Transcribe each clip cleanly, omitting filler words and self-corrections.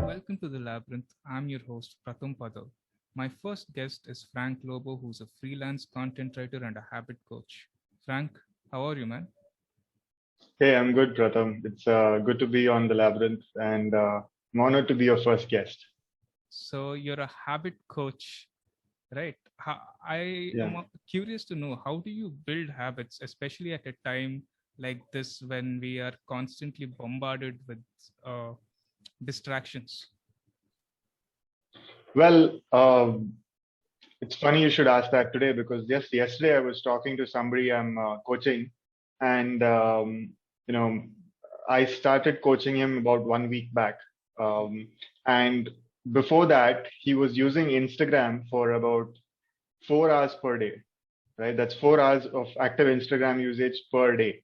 Welcome to the Labyrinth. I'm your host, Pratham. My first guest is Frank Lobo, who's a freelance content writer and a habit coach. Frank, how are you, man? Hey, I'm good, Pratham. It's good to be on the Labyrinth, and I'm honored to be your first guest. So, you're a habit coach, right? I Yeah. am curious to know, how do you build habits, especially at a time like this when we are constantly bombarded with uh, distractions? Well, it's funny you should ask that today because just yesterday I was talking to somebody I'm coaching, and you know, I started coaching him about 1 week back, and before that he was using Instagram for about 4 hours per day. Right, that's 4 hours of active Instagram usage per day.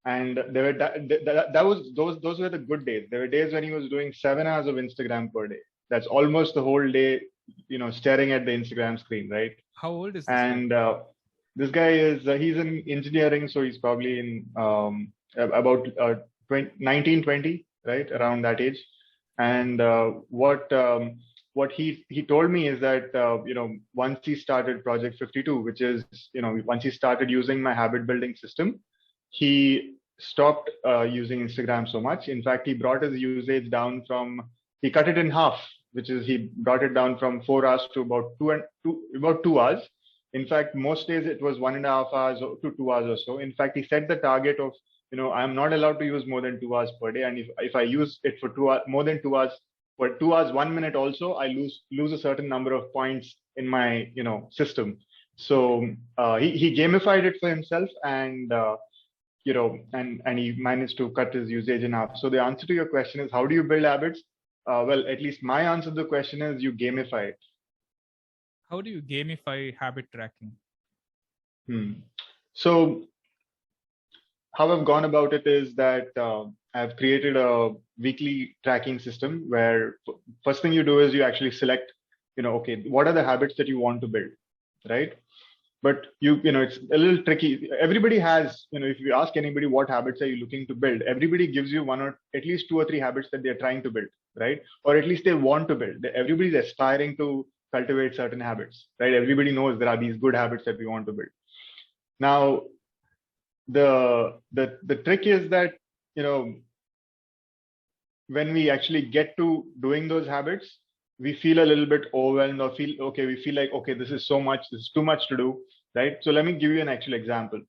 And there were that was those were the good days. There were days when he was doing 7 hours of Instagram per day. That's almost the whole day, staring at the Instagram screen, right? How old is this guy? And this guy is he's in engineering, so he's probably in about 19, 20, right, around that age. And what he told me is that once he started Project 52, which is once he started using my habit building system, he stopped using Instagram so much. In fact, he brought his usage down he cut it in half, which is he brought it down from 4 hours to about 2 hours. In fact, most days it was 1.5 hours to 2 hours or so. In fact, he set the target of, I'm not allowed to use more than 2 hours per day. And if I use it for more than 2 hours, for 2 hours, 1 minute also, I lose a certain number of points in my, system. So he gamified it for himself, and and he managed to cut his usage in half. So the answer to your question is, how do you build habits? Well, at least my answer to the question is you gamify it. How do you gamify habit tracking? So how I've gone about it is that I've created a weekly tracking system where first thing you do is you actually select, okay, what are the habits that you want to build, right? But it's a little tricky. Everybody has, if you ask anybody what habits are you looking to build, everybody gives you one or at least 2 or 3 habits that they're trying to build, right? Or at least they want to build. Everybody's aspiring to cultivate certain habits, right? Everybody knows there are these good habits that we want to build. Now, the trick is that, when we actually get to doing those habits, we feel a little bit overwhelmed, or we feel like, okay, this is too much to do, right? So let me give you an actual example.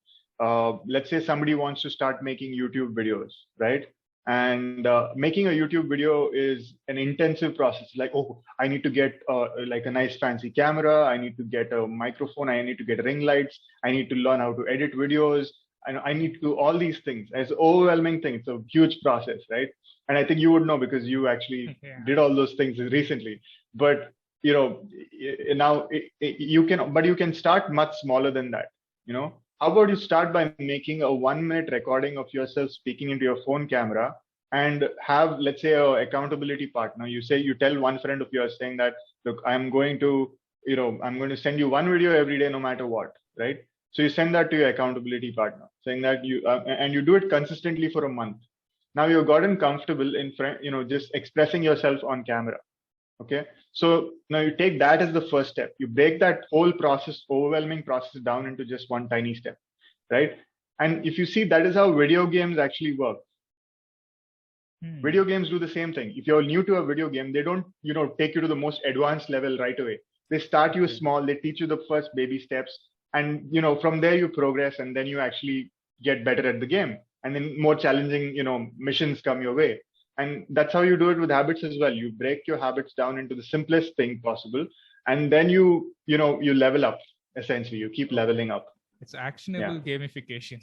Let's say somebody wants to start making YouTube videos, right? And making a YouTube video is an intensive process. Like, oh, I need to get like a nice fancy camera. I need to get a microphone. I need to get ring lights. I need to learn how to edit videos. I need to do all these things. It's an overwhelming thing. It's a huge process, right? And I think you would know because you actually did all those things recently. But now you can start much smaller than that. How about you start by making a 1 minute recording of yourself speaking into your phone camera, and have, let's say, a accountability partner. You tell one friend of yours saying that, look, I'm going to send you one video every day, no matter what, right? So you send that to your accountability partner, saying that and you do it consistently for a month. Now you've gotten comfortable in front, just expressing yourself on camera. Okay. So now you take that as the first step. You break that whole process, overwhelming process, down into just one tiny step, right? And if you see, that is how video games actually work. Video games do the same thing. If you're new to a video game, they don't, take you to the most advanced level right away. They start you small. They teach you the first baby steps, and from there you progress, and then you actually get better at the game, and then more challenging, missions come your way. And that's how you do it with habits as well. You break your habits down into the simplest thing possible, and then you level up. Essentially, you keep leveling up. It's actionable gamification.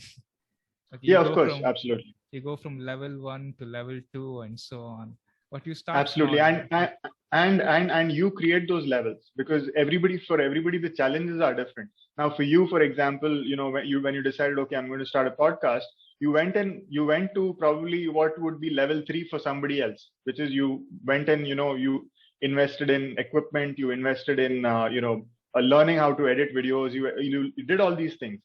Yeah, of course, absolutely. You go from level 1 to level 2 and so on. But you start absolutely small. And you create those levels, because for everybody the challenges are different. Now for you, for example, when you decided, okay, I'm going to start a podcast, you went to probably what would be level 3 for somebody else, which is you went and you invested in equipment, you invested in learning how to edit videos, you did all these things.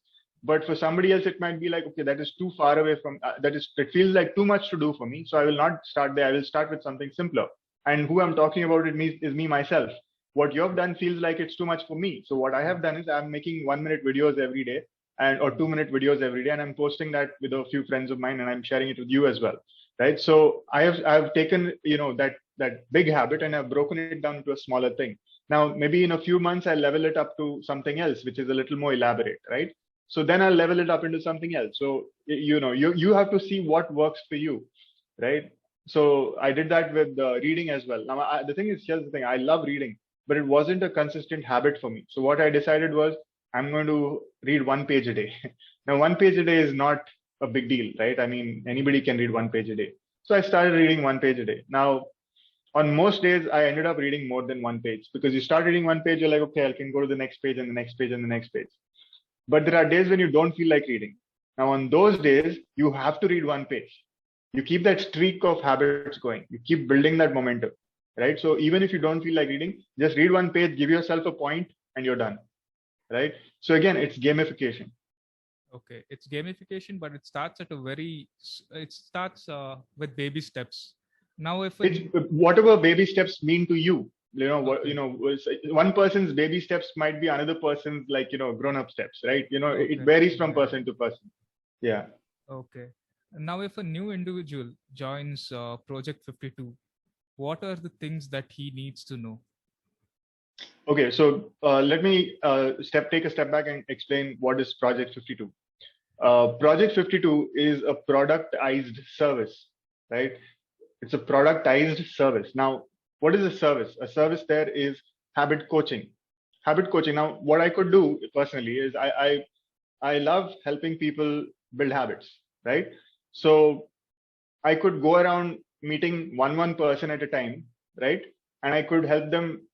But for somebody else, it might be like, okay, that is too far away from that feels like too much to do for me. So I will not start there. I will start with something simpler. And who I'm talking about is me myself. What you have done feels like it's too much for me. So what I have done is I'm making 1 minute videos every day and or 2 minute videos every day, and I'm posting that with a few friends of mine, and I'm sharing it with you as well, right? So I've taken that big habit and I've broken it down to a smaller thing. Now maybe in a few months I'll level it up to something else which is a little more elaborate, right? So then I'll level it up into something else. So you have to see what works for you, right? So I did that with reading as well. Now the thing is, here's the thing: I love reading, but it wasn't a consistent habit for me. So what I decided was I'm going to read 1 page a day. Now 1 page a day is not a big deal, right? I mean, anybody can read 1 page a day. So I started reading 1 page a day. Now on most days, I ended up reading more than 1 page, because you start reading 1 page, you're like, okay, I can go to the next page and the next page and the next page. But there are days when you don't feel like reading. Now, on those days, you have to read 1 page. You keep that streak of habits going. You keep building that momentum, right? So even if you don't feel like reading, just read 1 page, give yourself a point, and you're done, right? So again, it's gamification. Okay, it's gamification, but it starts at it starts with baby steps. Now, if It's whatever baby steps mean to you. One person's baby steps might be another person's grown-up steps, right? It varies from person to person. Yeah. Okay. Now, if a new individual joins Project 52, what are the things that he needs to know? Okay, so let me take a step back and explain what is Project 52. Project 52 is a productized service, right? It's a productized service. Now, what is a service? A service there is habit coaching. Habit coaching. Now, what I could do personally is I love helping people build habits, right? So I could go around meeting one person at a time, right? And I could help them,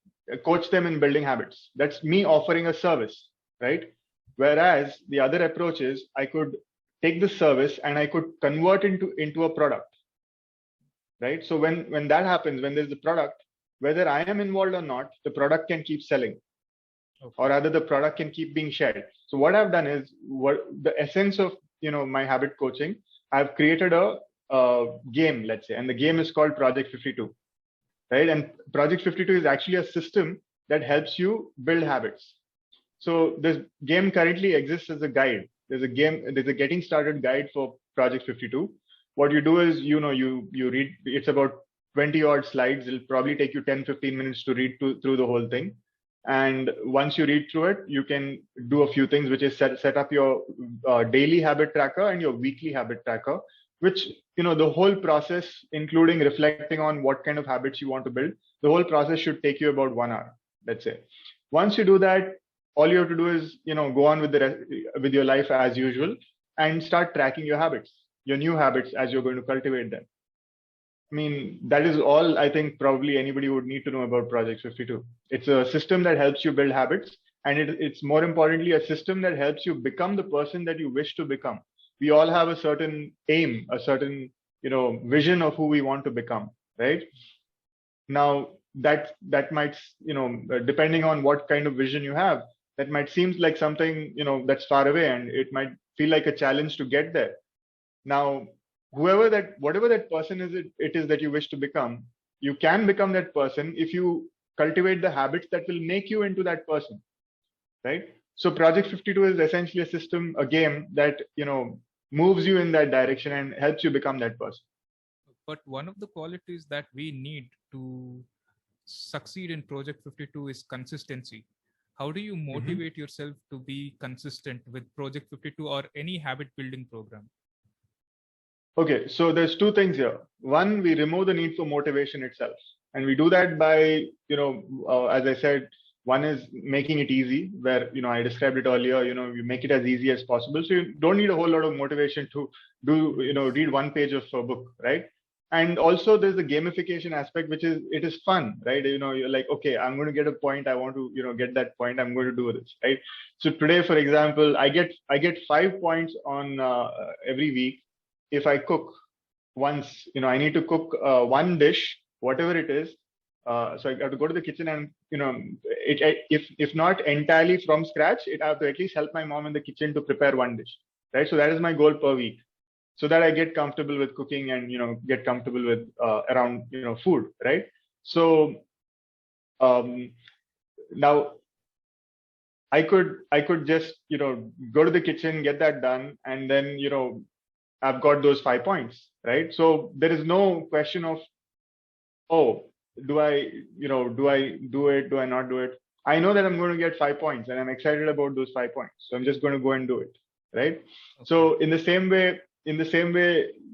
coach them in building habits. That's me offering a service, right? Whereas the other approach is I could take the service and I could convert into a product, right? So when that happens, when there's a product, whether I am involved or not, the product can keep selling, or rather the product can keep being shared. So what I've done is, what the essence of my habit coaching, I've created a game, let's say, and the game is called Project 52, right? And Project 52 is actually a system that helps you build habits. So this game currently exists as a guide. There's a getting started guide for Project 52. What you do is, you read, it's about 20 odd slides. It'll probably take you 10-15 minutes to read through the whole thing. And once you read through it, you can do a few things, which is set up your daily habit tracker and your weekly habit tracker, which, the whole process, including reflecting on what kind of habits you want to build, the whole process should take you about 1 hour, let's say. Once you do that, all you have to do is, go on with your life as usual and start tracking your habits, your new habits, as you're going to cultivate them. I mean, that is all I think probably anybody would need to know about Project 52. It's a system that helps you build habits, and it's more importantly a system that helps you become the person that you wish to become. We all have a certain aim, a certain vision of who we want to become, right? Now that might, depending on what kind of vision you have, that might seem like something that's far away, and it might feel like a challenge to get there. Now, whatever that person is, it is that you wish to become, you can become that person if you cultivate the habits that will make you into that person, right? So Project 52 is essentially a system, a game that moves you in that direction and helps you become that person. But one of the qualities that we need to succeed in Project 52 is consistency. How do you motivate yourself to be consistent with Project 52 or any habit building program? Okay, so there's two things here. One, we remove the need for motivation itself. And we do that by, as I said, one is making it easy, where, I described it earlier, you make it as easy as possible. So you don't need a whole lot of motivation to read 1 page of a book, right? And also there's the gamification aspect, which is, it is fun, right? You're like, okay, I'm going to get a point. I want to, get that point. I'm going to do this, right? So today, for example, I get 5 points on every week. If I cook once, I need to cook one dish, whatever it is, So I have to go to the kitchen and, if not entirely from scratch, I have to at least help my mom in the kitchen to prepare one dish, right? So that is my goal per week, so that I get comfortable with cooking and, get comfortable with around, food, right? So now I could just, go to the kitchen, get that done, and then, I've got those 5 points, right? So there is no question of, oh, do I, do I do it? Do I not do it? I know that I'm going to get 5 points and I'm excited about those 5 points. So I'm just going to go and do it. Right. Okay. So in the same way,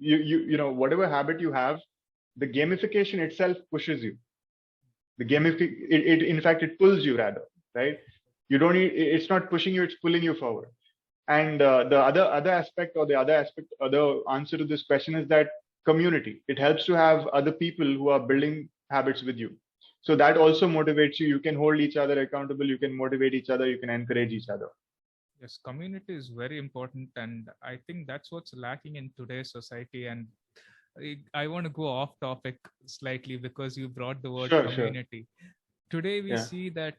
whatever habit you have, the gamification itself pushes you. In fact, it pulls you rather, right? You don't need, it's not pushing you, it's pulling you forward. And the other aspect, or the other answer to this question is that community. It helps to have other people who are building habits with you. So that also motivates you. You can hold each other accountable. You can motivate each other. You can encourage each other. Yes, community is very important. And I think that's what's lacking in today's society. And I want to go off topic slightly because you brought the word community. Sure. Today, we see that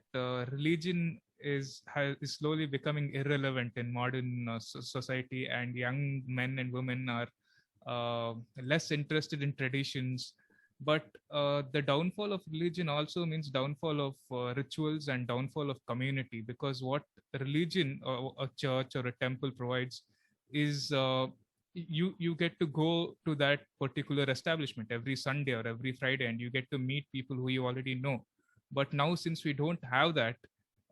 religion is slowly becoming irrelevant in modern society, and young men and women are less interested in traditions. But the downfall of religion also means downfall of rituals and downfall of community, because what religion or a church or a temple provides is you get to go to that particular establishment every Sunday or every Friday, and you get to meet people who you already know. But now, since we don't have that,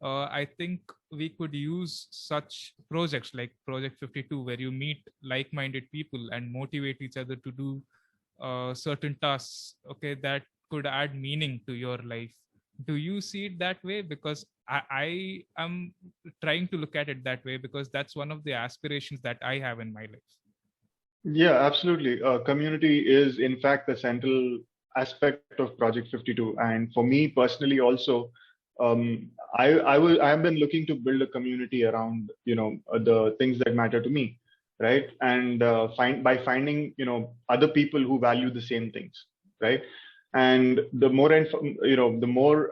I think we could use such projects like Project 52, where you meet like-minded people and motivate each other to do certain tasks, okay, that could add meaning to your life. Do you see it that way? Because I am trying to look at it that way, because that's one of the aspirations that I have in my life. Yeah, absolutely. Community is, in fact, the central aspect of Project 52. And for me personally also, I have been looking to build a community around, the things that matter to me, right? And by finding, other people who value the same things, right? And the more,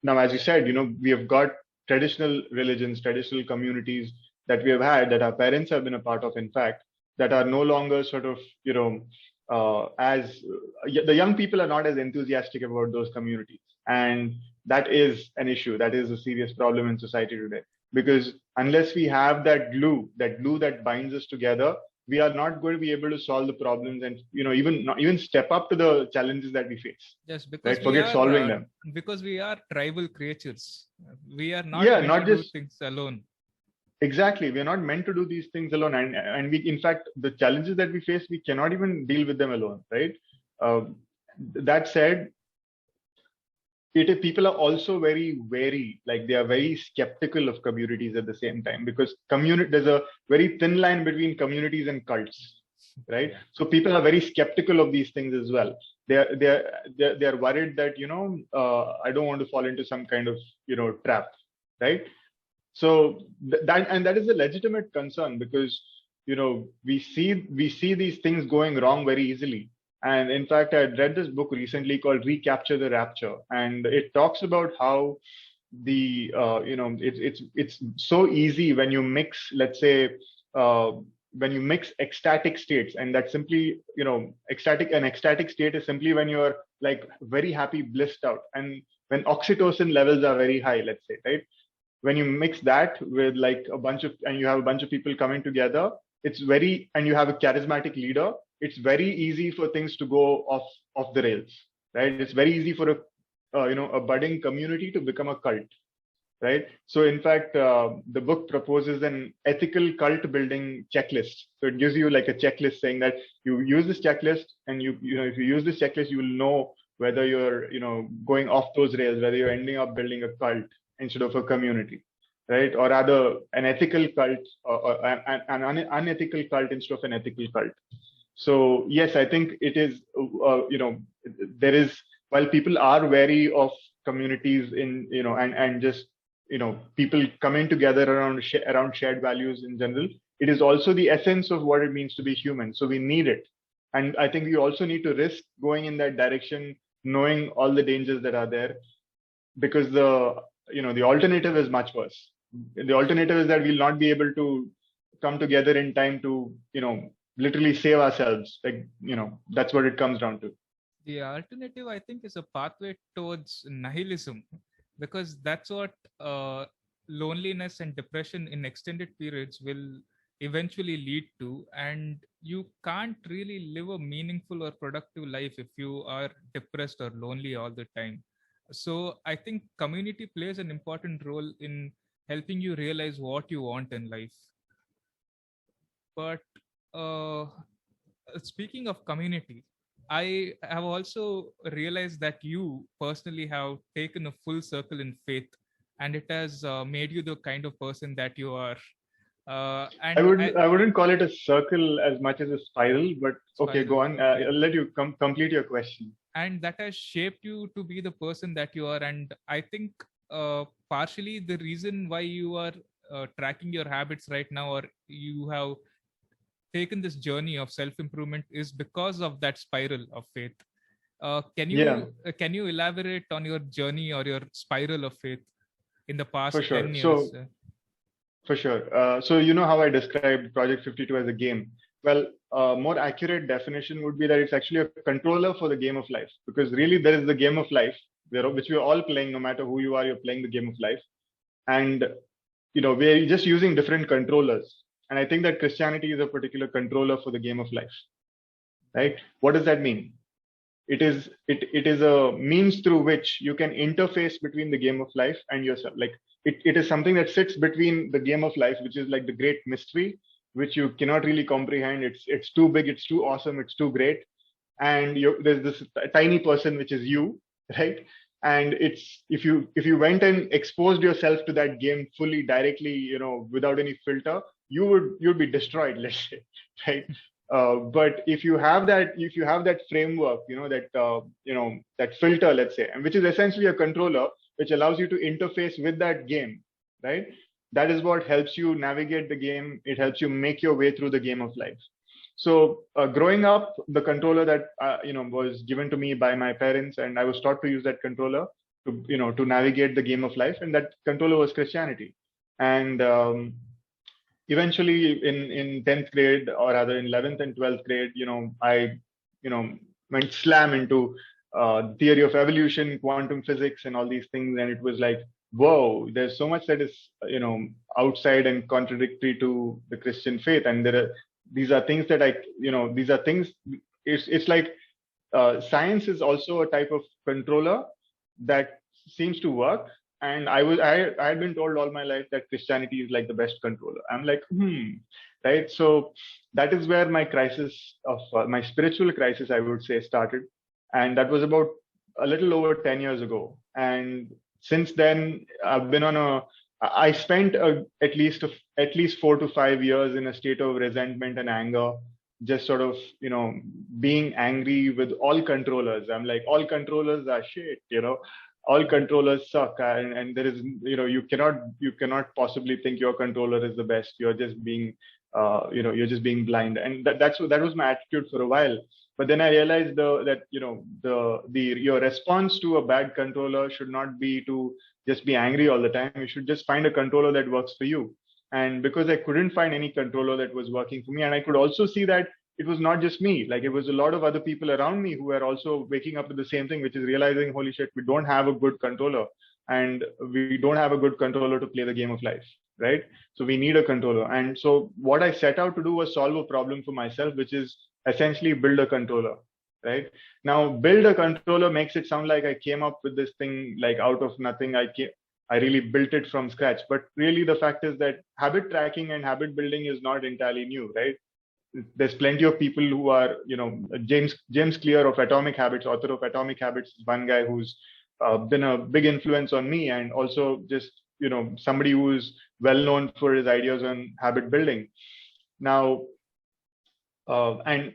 now, as you said, we have got traditional religions, traditional communities that we have had, that our parents have been a part of, in fact, that are no longer sort of, the young people are not as enthusiastic about those communities. And that is an issue. That is a serious problem in society today. Because unless we have that glue that binds us together, we are not going to be able to solve the problems and, even step up to the challenges that we face. Yes, because right? Forget solving them. Because we are tribal creatures. We are not do things alone. Exactly. We are not meant to do these things alone. And we, in fact, the challenges that we face, we cannot even deal with them alone, right? That said, people are also very wary, like they are very skeptical of communities at the same time, because there's a very thin line between communities and cults, right? Yeah. So people are very skeptical of these things as well. They're worried that, I don't want to fall into some kind of, trap, right? So that is a legitimate concern, because, we see these things going wrong very easily. And in fact, I read this book recently called Recapture the Rapture, and it talks about how it's so easy when you mix, let's say, when you mix ecstatic states, and that simply, an ecstatic state is simply when you're like very happy, blissed out, and when oxytocin levels are very high, let's say, right? When you mix that with like and you have a bunch of people coming together, and you have a charismatic leader, it's very easy for things to go off the rails, right? It's very easy for a budding community to become a cult, right? So in fact, the book proposes an ethical cult building checklist. So it gives you like a checklist saying that you use this checklist, and if you use this checklist, you will know whether you're, going off those rails, whether you're ending up building a cult instead of a community, right? Or rather an ethical cult, or an unethical cult instead of an ethical cult. So yes, I think it is, there is, while people are wary of communities and just, people coming together around shared values in general, it is also the essence of what it means to be human. So we need it. And I think we also need to risk going in that direction knowing all the dangers that are there, because the alternative is much worse. The alternative is that we'll not be able to come together in time to literally save ourselves. That's what it comes down to. The alternative, I think, is a pathway towards nihilism, because that's what loneliness and depression in extended periods will eventually lead to. And you can't really live a meaningful or productive life if you are depressed or lonely all the time. So I think community plays an important role in helping you realize what you want in life. But uh, speaking of community, I have also realized that you personally have taken a full circle in faith, and it has made you the kind of person that you are. I And wouldn't I wouldn't call it a circle as much as a spiral, but okay, go spiral, on. okay. I'll let you complete your question. And that has shaped you to be the person that you are. And I think partially the reason why you are tracking your habits right now, or you have taken this journey of self improvement, is because of that spiral of faith. Yeah, Can you elaborate on your journey or your spiral of faith in the past for sure. 10 years? For sure. So you know how I described Project 52 as a game. Well, more accurate definition would be that it's actually a controller for the game of life, because really there is the game of life, which we're all playing. No matter who you are, you're playing the game of life, and we're just using different controllers. And I think that Christianity is a particular controller for the game of life, right? What does that mean? It is a means through which you can interface between the game of life and yourself. Like it is something that sits between the game of life, which is like the great mystery, which you cannot really comprehend. It's too big, it's too awesome, it's too great, and there's this tiny person which is you, right? And it's if you went and exposed yourself to that game fully, directly, without any filter, you'd be destroyed, let's say, right? But if you have that framework, that filter, let's say, and which is essentially a controller which allows you to interface with that game, right? That is what helps you navigate the game. It helps you make your way through the game of life. So growing up, the controller that was given to me by my parents, and I was taught to use that controller to navigate the game of life, and that controller was Christianity. And eventually, in 10th grade, or rather in 11th and 12th grade, I went slam into theory of evolution, quantum physics, and all these things, and it was like, whoa, there's so much that is outside and contradictory to the Christian faith, and these are things that these are things. It's like science is also a type of controller that seems to work. And I had been told all my life that Christianity is like the best controller. I'm like, right? So that is where my crisis of my spiritual crisis, I would say, started, and that was about a little over 10 years ago. And since then, I've been on I spent at least 4 to 5 years in a state of resentment and anger, just sort of being angry with all controllers. I'm like, all controllers are shit, all controllers suck, and there is you cannot possibly think your controller is the best. You're just being blind, and that was my attitude for a while. But then I realized that your response to a bad controller should not be to just be angry all the time. You should just find a controller that works for you. And because I couldn't find any controller that was working for me, and I could also see that it was not just me, like it was a lot of other people around me who were also waking up to the same thing, which is realizing, holy shit, we don't have a good controller, and we don't have a good controller to play the game of life, right? So we need a controller. And so what I set out to do was solve a problem for myself, which is essentially build a controller, right? Now, build a controller makes it sound like I came up with this thing like out of nothing. I really built it from scratch. But really, the fact is that habit tracking and habit building is not entirely new, right? There's plenty of people who are, James Clear of Atomic Habits, author of Atomic Habits, is one guy who's been a big influence on me, and also just, somebody who's well known for his ideas on habit building. Now, and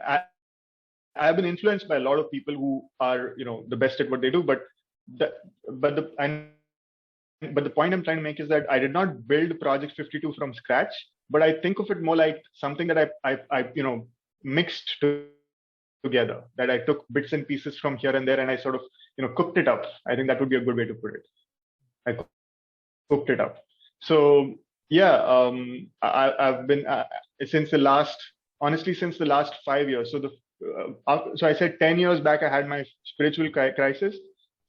I've been influenced by a lot of people who are, the best at what they do. But the point I'm trying to make is that I did not build Project 52 from scratch, but I think of it more like something that I mixed together together, that I took bits and pieces from here and there, and I sort of, cooked it up. I think that would be a good way to put it. I cooked it up. So yeah, I've been since the last, honestly, since the last 5 years. So I said 10 years back I had my spiritual crisis.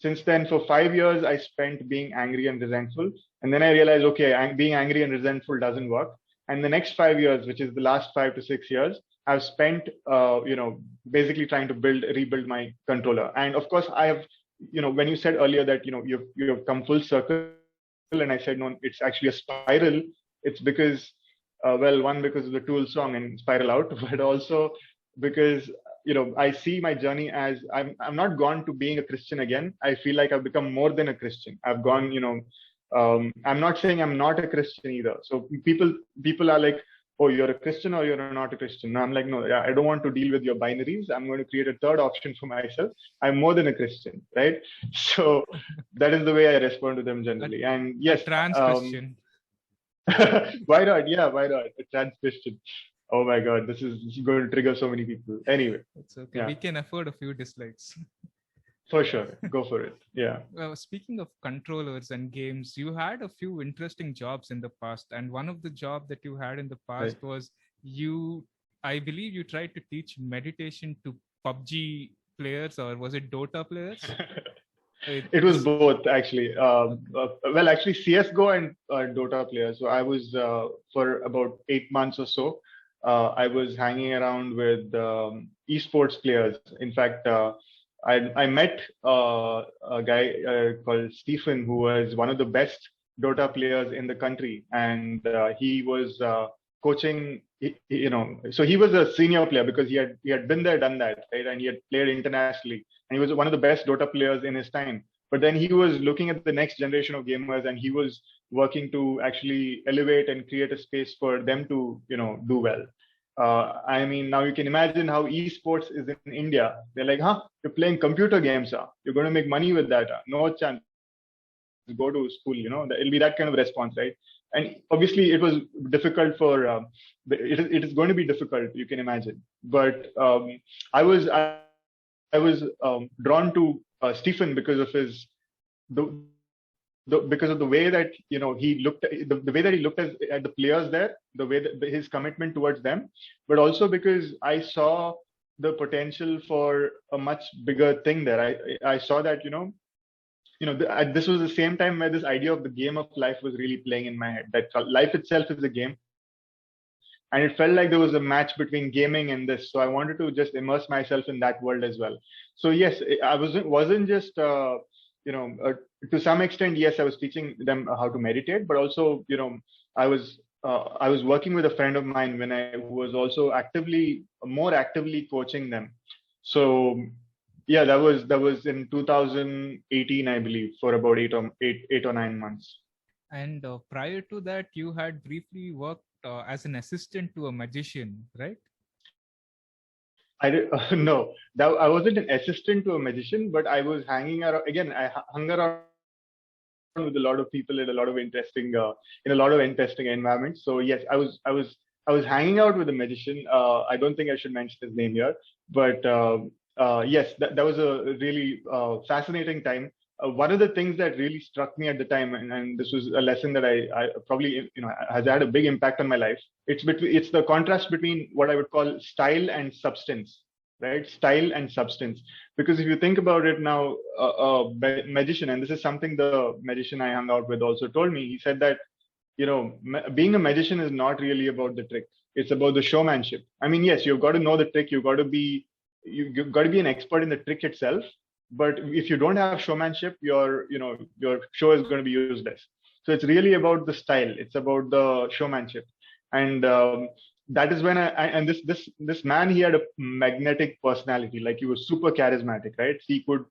Since then, for 5 years, I spent being angry and resentful, and then I realized, okay, being angry and resentful doesn't work. And the next 5 years, which is the last 5 to 6 years, I've spent, basically trying to rebuild my controller. And of course, I have, when you said earlier that you've come full circle, and I said no, it's actually a spiral. It's because, well, one, because of the Tool song and Spiral Out, but also because I see my journey as I'm not gone to being a Christian again. I feel like I've become more than a Christian. I've gone, I'm not saying I'm not a Christian either. So people are like, oh, you're a Christian or you're not a Christian. No, I'm like, no, I don't want to deal with your binaries. I'm going to create a third option for myself. I'm more than a Christian, right? So that is the way I respond to them generally. And yes, trans Christian. Why not? Yeah, why not? A trans Christian. Oh my God, this is going to trigger so many people. Anyway, it's okay. Yeah. We can afford a few dislikes. For sure, go for it. Yeah. Well, speaking of controllers and games, you had a few interesting jobs in the past, and one of the jobs that you had in the past was I believe you tried to teach meditation to PUBG players, or was it Dota players? It was both, actually. Well, actually, CS:GO and Dota players. So I was for about 8 months or so. I was hanging around with esports players. In fact, I met a guy called Stephen, who was one of the best Dota players in the country, and he was coaching. So he was a senior player because he had been there, done that, right? And he had played internationally, and he was one of the best Dota players in his time. But then he was looking at the next generation of gamers, and he was working to actually elevate and create a space for them to, do well. I mean, now you can imagine how esports is in India. They're like, huh, you're playing computer games, huh? You're going to make money with that. Huh? No chance. Go to school, it'll be that kind of response, right? And obviously it was difficult for, it is going to be difficult, you can imagine. But I was drawn to Stephen because of because of the way that he looked the way that he looked at the players there, the way that his commitment towards them, but also because I saw the potential for a much bigger thing there. I saw that this was the same time where this idea of the game of life was really playing in my head. That life itself is a game, and it felt like there was a match between gaming and this. So I wanted to just immerse myself in that world as well. So yes, I wasn't just to some extent, yes, I was teaching them how to meditate, but also, I was working with a friend of mine who was also more actively coaching them. So yeah, that was in 2018, I believe, for about eight or 9 months. And prior to that, you had briefly worked as an assistant to a magician, right? No, I wasn't an assistant to a magician, but I was hanging around. Again, I hung around with a lot of people in a lot of interesting environments. So yes, I was hanging out with a magician. I don't think I should mention his name here, but yes, that was a really fascinating time. One of the things that really struck me at the time, and this was a lesson that I probably has had a big impact on my life. It's the contrast between what I would call style and substance, right? Style and substance. Because if you think about it now, a magician, and this is something the magician I hung out with also told me. He said that being a magician is not really about the trick. It's about the showmanship. I mean, yes, you've got to know the trick. You've got to be an expert in the trick itself. But if you don't have showmanship, your show is going to be useless. So it's really about the style. It's about the showmanship, and that is when this man, he had a magnetic personality. Like, he was super charismatic, right? He could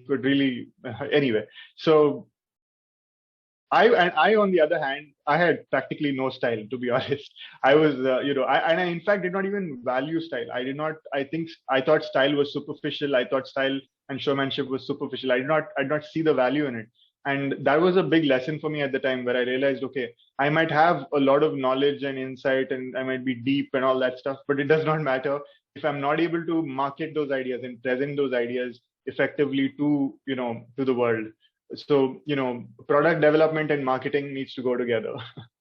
really anyway. So I, on the other hand, I had practically no style, to be honest. I was, I in fact did not even value style. I thought style was superficial. I thought style and showmanship was superficial. I did not see the value in it. And that was a big lesson for me at the time, where I realized, okay, I might have a lot of knowledge and insight, and I might be deep and all that stuff, but it does not matter if I'm not able to market those ideas and present those ideas effectively to, to the world. So, product development and marketing needs to go together.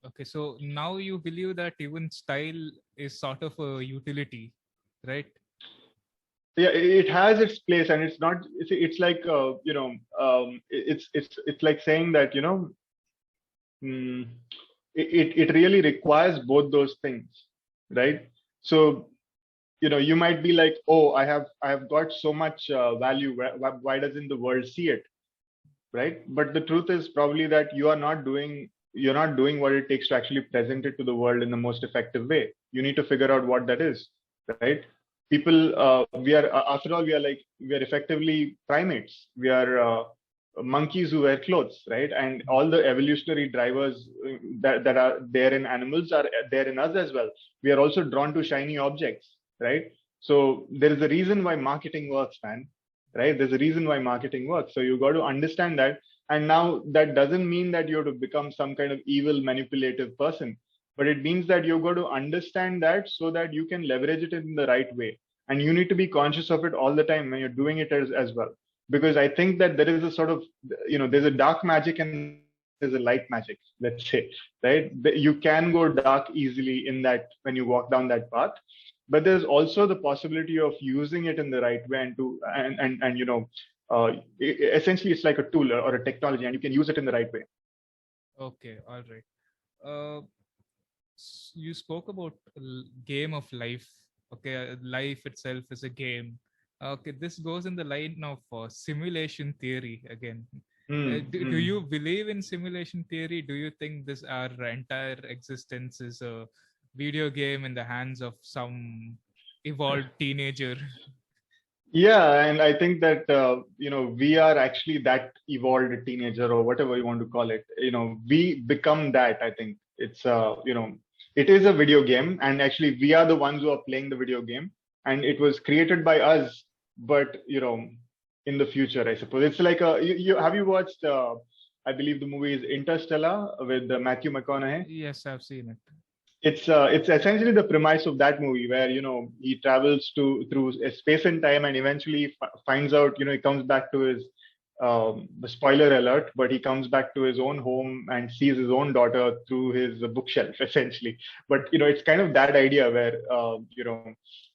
Okay, so now you believe that even style is sort of a utility, right? Yeah, it has its place, and it's not. It's like it's like saying that mm, it really requires both those things, right? So you might be like, oh, I have got so much value. Why doesn't the world see it, right? But the truth is probably that you're not doing what it takes to actually present it to the world in the most effective way. You need to figure out what that is, right? People, we are after all, we are effectively primates. We are monkeys who wear clothes, right? And all the evolutionary drivers that are there in animals are there in us as well. We are also drawn to shiny objects, right? So there is a reason why marketing works, man, right? There's a reason why marketing works. So you got to understand that. And now that doesn't mean that you have to become some kind of evil, manipulative person, but it means that you've got to understand that so that you can leverage it in the right way. And you need to be conscious of it all the time when you're doing it as well. Because I think that there is a sort of, there's a dark magic and there's a light magic, let's say, right? You can go dark easily in that when you walk down that path, but there's also the possibility of using it in the right way essentially it's like a tool or a technology, and you can use it in the right way. Okay, all right. Uh, you spoke about game of life. Okay, life itself is a game. Okay, this goes in the line of simulation theory again. Do you believe in simulation theory? Do you think this our entire existence is a video game in the hands of some evolved teenager? Yeah, and I think that we are actually that evolved teenager, or whatever you want to call it. We become that. I think it's it is a video game, and actually we are the ones who are playing the video game, and it was created by us. But in the future, I suppose it's like have you watched? I believe the movie is Interstellar with Matthew McConaughey. Yes, I've seen it. It's essentially the premise of that movie, where he travels through space and time, and eventually finds out, he comes back to his the spoiler alert, but he comes back to his own home and sees his own daughter through his bookshelf, essentially. But it's kind of that idea where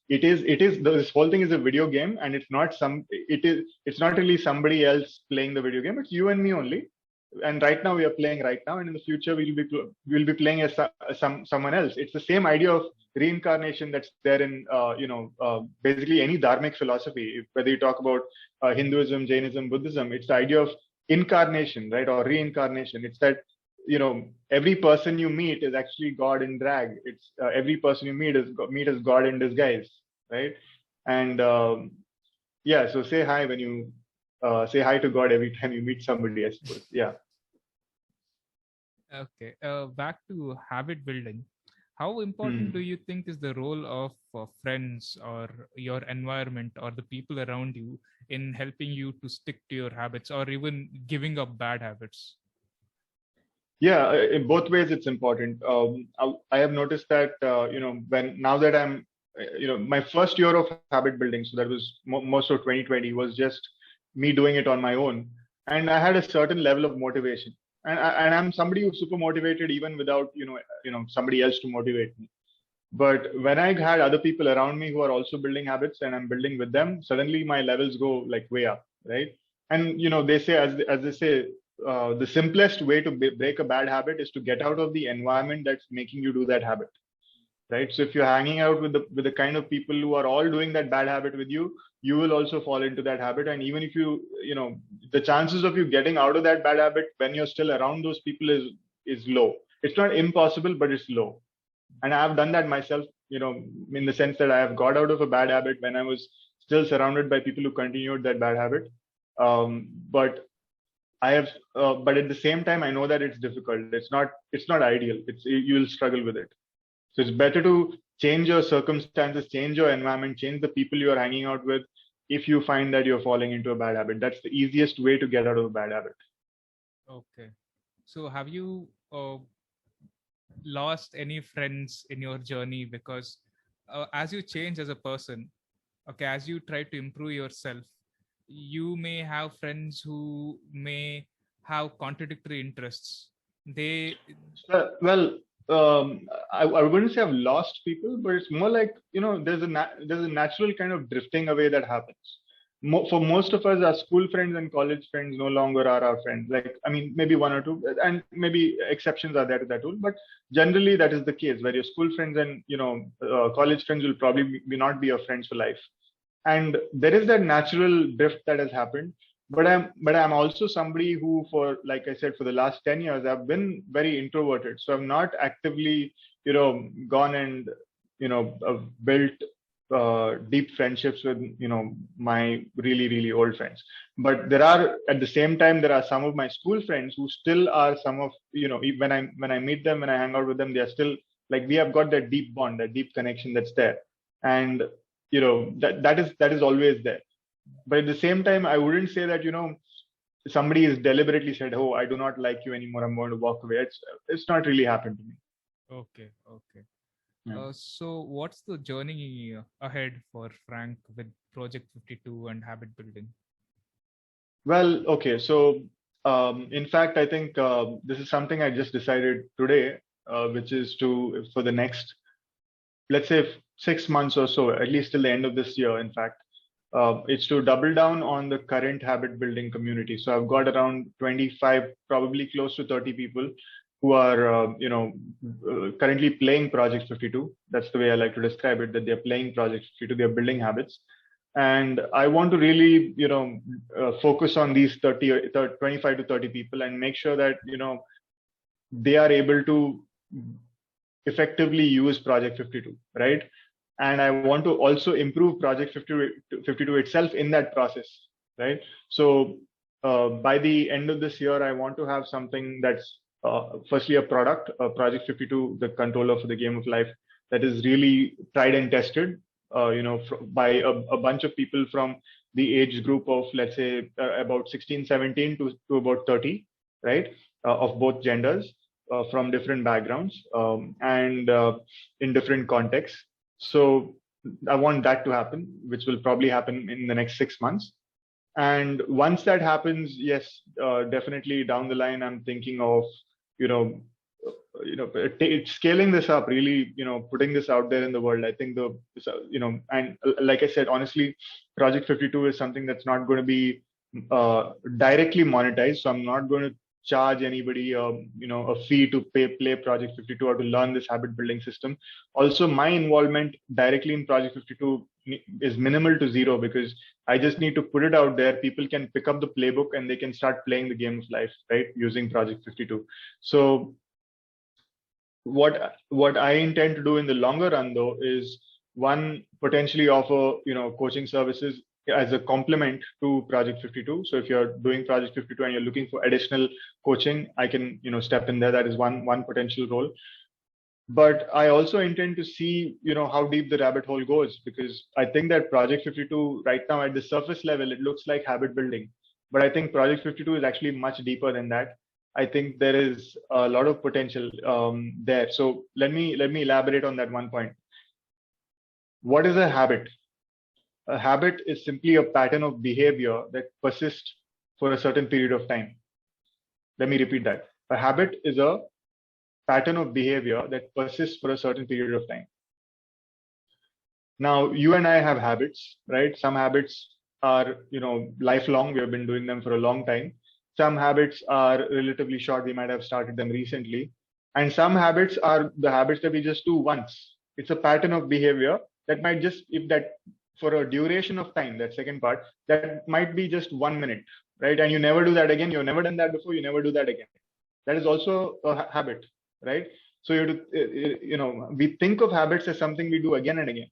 this whole thing is a video game, and it's not really somebody else playing the video game. It's you and me only. And right now we are playing right now, and in the future we'll be playing as someone else. It's the same idea of reincarnation that's there in basically any dharmic philosophy, whether you talk about Hinduism, Jainism, Buddhism. It's the idea of incarnation, right, or reincarnation. It's that every person you meet is actually God in drag. It's every person you meet as God in disguise, right? And yeah, so say hi when you say hi to God every time you meet somebody, I suppose. Yeah. Okay. Back to habit building. How important do you think is the role of friends or your environment or the people around you in helping you to stick to your habits, or even giving up bad habits? Yeah, in both ways it's important. I have noticed that now that I'm my first year of habit building, so that was most of 2020, was just me doing it on my own, and I had a certain level of motivation, and I'm somebody who's super motivated even without somebody else to motivate me. But when I had other people around me who are also building habits and I'm building with them, suddenly my levels go like way up, right? And they say, as they say, the simplest way to break a bad habit is to get out of the environment that's making you do that habit, right? So if you're hanging out with the kind of people who are all doing that bad habit with you, you will also fall into that habit. And even if the chances of you getting out of that bad habit when you're still around those people is low. It's not impossible, but it's low. And I've done that myself, in the sense that I have got out of a bad habit when I was still surrounded by people who continued that bad habit. But but at the same time, I know that it's difficult. It's not ideal. You'll struggle with it. So it's better to change your circumstances, change your environment, change the people you are hanging out with if you find that you're falling into a bad habit. That's the easiest way to get out of a bad habit. Okay. So have you lost any friends in your journey? Because as you change as a person, okay, as you try to improve yourself, you may have friends who may have contradictory interests. They Well, I wouldn't say I've lost people, but it's more like, there's a natural kind of drifting away that happens. For most of us, our school friends and college friends no longer are our friends. Like, I mean, maybe one or two, and maybe exceptions are there to that rule, but generally that is the case, where your school friends and college friends will probably not be your friends for life. And there is that natural drift that has happened. But I'm also somebody who, for, like I said, for the last 10 years I've been very introverted, so I'm not actively gone and built deep friendships with my really really old friends. But there are, at the same time, there are some of my school friends who still are some of, when I meet them, when I hang out with them, they are still like, we have got that deep bond, that deep connection that's there. And that is always there. But at the same time, I wouldn't say that somebody has deliberately said, "Oh, I do not like you anymore, I'm going to walk away." It's not really happened to me. okay, okay. Yeah. So what's the journey ahead for Frank with Project 52 and habit building? Well, okay. So, in fact, I think this is something I just decided today, which is to, for the next, let's say, 6 months or so, at least till the end of this year, in fact, it's to double down on the current habit building community. So I've got around 25, probably close to 30 people who are, currently playing Project 52. That's the way I like to describe it, that they're playing Project 52, they're building habits. And I want to really, focus on these 25 to 30 people and make sure that, they are able to effectively use Project 52, right? And I want to also improve Project 52 itself in that process, right? So by the end of this year, I want to have something that's firstly a product, Project 52, the controller for the game of life, that is really tried and tested, by a bunch of people from the age group of, let's say, about 16, 17 to about 30, right? Of both genders, from different backgrounds, and in different contexts. So I want that to happen, which will probably happen in the next 6 months. And once that happens, yes, definitely down the line, I'm thinking of, you know, scaling this up, really, putting this out there in the world. I think and like I said, honestly, Project 52 is something that's not going to be directly monetized. So I'm not going to charge anybody, a fee to play Project 52 or to learn this habit building system. Also, my involvement directly in Project 52 is minimal to zero, because I just need to put it out there. People can pick up the playbook and they can start playing the game of life, right, using Project 52. So what I intend to do in the longer run, though, is, one, potentially offer coaching services as a complement to Project 52. So if you're doing Project 52 and you're looking for additional coaching, I can step in there. That is one potential role. But I also intend to see how deep the rabbit hole goes, because I think that Project 52 right now, at the surface level, it looks like habit building, but I think Project 52 is actually much deeper than that. I think there is a lot of potential there. So let me elaborate on that one point. What is a habit? A habit is simply a pattern of behavior that persists for a certain period of time. Let me repeat that. A habit is a pattern of behavior that persists for a certain period of time. Now, you and I have habits, right? Some habits are, lifelong. We have been doing them for a long time. Some habits are relatively short. We might have started them recently. And some habits are the habits that we just do once. It's a pattern of behavior that might just, if that, for a duration of time, that second part, that might be just 1 minute, right? And you never do that again. You've never done that before. You never do that again. That is also a habit, right? So we think of habits as something we do again and again.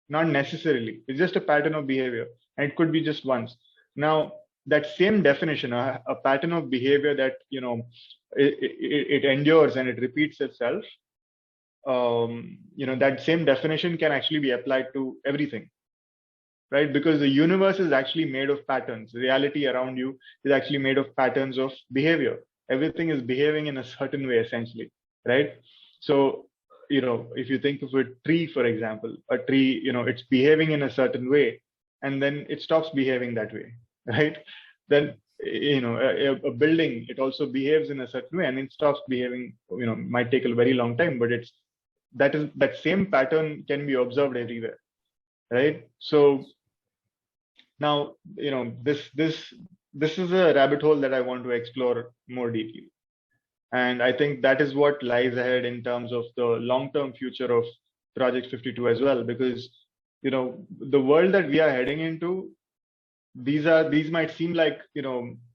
Not necessarily. It's just a pattern of behavior, and it could be just once. Now, that same definition, a pattern of behavior that it endures and it repeats itself, that same definition can actually be applied to everything, right? Because the universe is actually made of patterns. Reality around you is actually made of patterns of behavior. everything is behaving in a certain way, essentially, right? So, if you think of a tree, for example, a tree, it's behaving in a certain way, and then it stops behaving that way, right? Then, a building, it also behaves in a certain way, and it stops behaving, might take a very long time, but that same pattern can be observed everywhere, right? So now, this is a rabbit hole that I want to explore more deeply. And I think that is what lies ahead in terms of the long-term future of Project 52 as well, because, the world that we are heading into, these might seem like,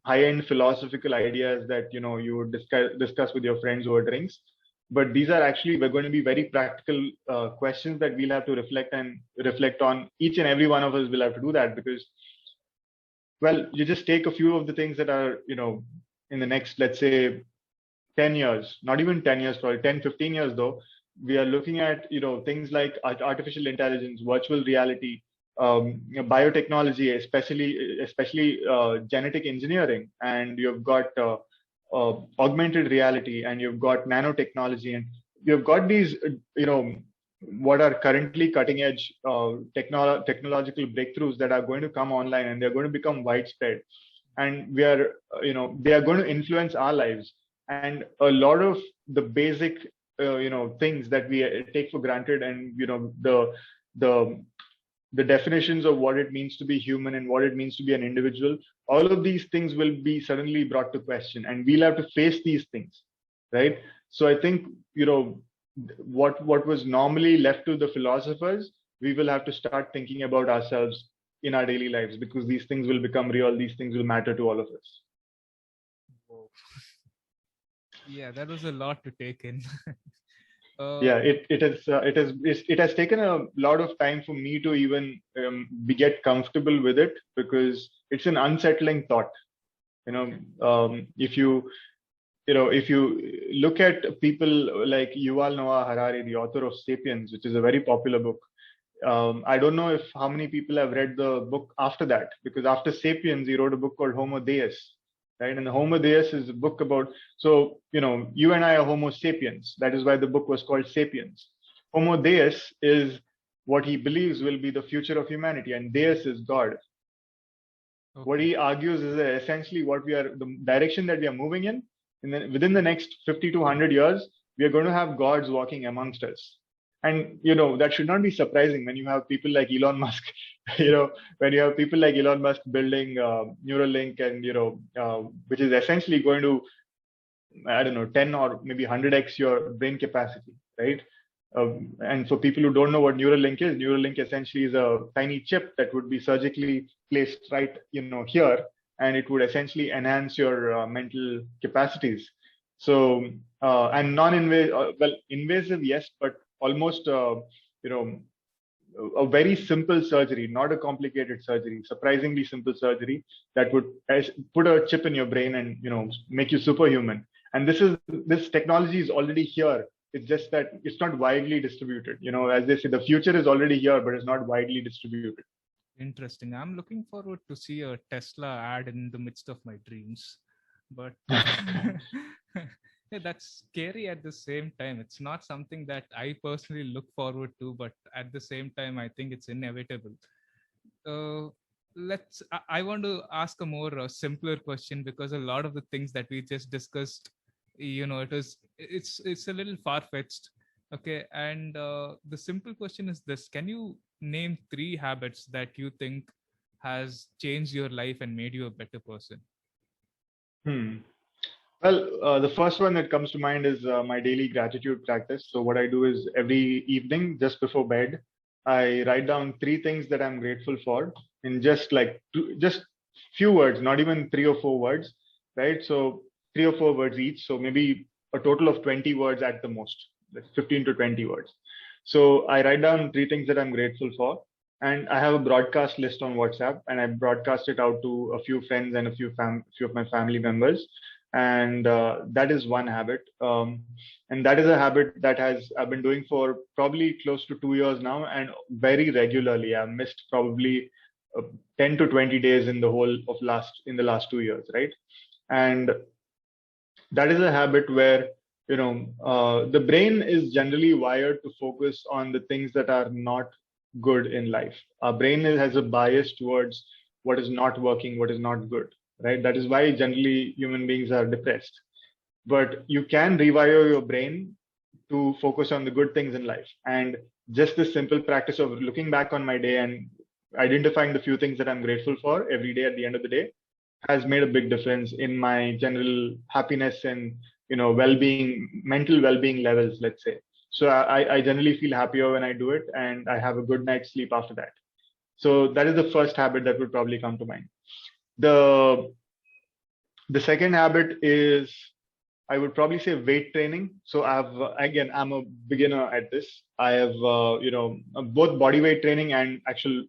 high-end philosophical ideas that, you would discuss with your friends over drinks. But these are actually, we're going to be very practical questions that we'll have to reflect on. Each and every one of us will have to do that, because, well, you just take a few of the things that are, in the next, let's say, 10 years, not even 10 years, probably 10, 15 years though, we are looking at, things like artificial intelligence, virtual reality, biotechnology, especially genetic engineering, and you've got augmented reality, and you've got nanotechnology, and you've got these, what are currently cutting edge technological breakthroughs that are going to come online, and they're going to become widespread, and they are going to influence our lives. And a lot of the basic things that we take for granted, and the definitions of what it means to be human and what it means to be an individual, all of these things will be suddenly brought to question, and we'll have to face these things, right? So I think, what was normally left to the philosophers, we will have to start thinking about ourselves in our daily lives, because these things will become real, these things will matter to all of us. Whoa. Yeah, that was a lot to take in. Yeah, it has taken a lot of time for me to even get comfortable with it, because it's an unsettling thought. If you look at people like Yuval Noah Harari, the author of *Sapiens*, which is a very popular book. I don't know how many people have read the book after that, because after *Sapiens*, he wrote a book called *Homo Deus*, right? And the *Homo Deus* is a book about, so, you and I are Homo sapiens. That is why the book was called *Sapiens*. Homo Deus is what he believes will be the future of humanity, and Deus is God. Okay. What he argues is that essentially the direction that we are moving in, and then within the next 50 to 100 years, we are going to have gods walking amongst us. And, that should not be surprising when you have people like Elon Musk, when you have people like Elon Musk building Neuralink, and, which is essentially going to, I don't know, 10 or maybe 100x your brain capacity, right? And for people who don't know what Neuralink essentially is a tiny chip that would be surgically placed right, here, and it would essentially enhance your mental capacities. So, and non-invasive, invasive, yes, but almost, a very simple surgery, not a complicated surgery, surprisingly simple surgery that would put a chip in your brain and, make you superhuman. And this technology is already here. It's just that it's not widely distributed. As they say, the future is already here, but it's not widely distributed. Interesting. I'm looking forward to see a Tesla ad in the midst of my dreams. But yeah, that's scary at the same time. It's not something that I personally look forward to, but at the same time, I think it's inevitable. I want to ask a more simpler question, because a lot of the things that we just discussed, it's a little far-fetched. Okay. And the simple question is this: can you name 3 habits that you think has changed your life and made you a better person? Well, the first one that comes to mind is my daily gratitude practice. So what I do is every evening, just before bed, I write down 3 things that I'm grateful for in just few words, not even 3 or 4 words, right? So 3 or 4 words each. So maybe a total of 20 words at the most, like 15 to 20 words. So I write down 3 things that I'm grateful for. And I have a broadcast list on WhatsApp, and I broadcast it out to a few friends and a few of my family members. And that is one habit. And that is a habit that I've been doing for probably close to 2 years now, and very regularly. I've missed probably 10 to 20 days in the last 2 years, right? And that is a habit where, the brain is generally wired to focus on the things that are not good in life. Our brain has a bias towards what is not working, what is not good, right? That is why generally human beings are depressed. But you can rewire your brain to focus on the good things in life. And just this simple practice of looking back on my day and identifying the few things that I'm grateful for every day at the end of the day has made a big difference in my general happiness and, well-being, mental well-being levels, let's say. So I generally feel happier when I do it, and I have a good night's sleep after that. So that is the first habit that would probably come to mind. The the second habit is, I would probably say, weight training. So I'm a beginner at this. I have, both body weight training and actual,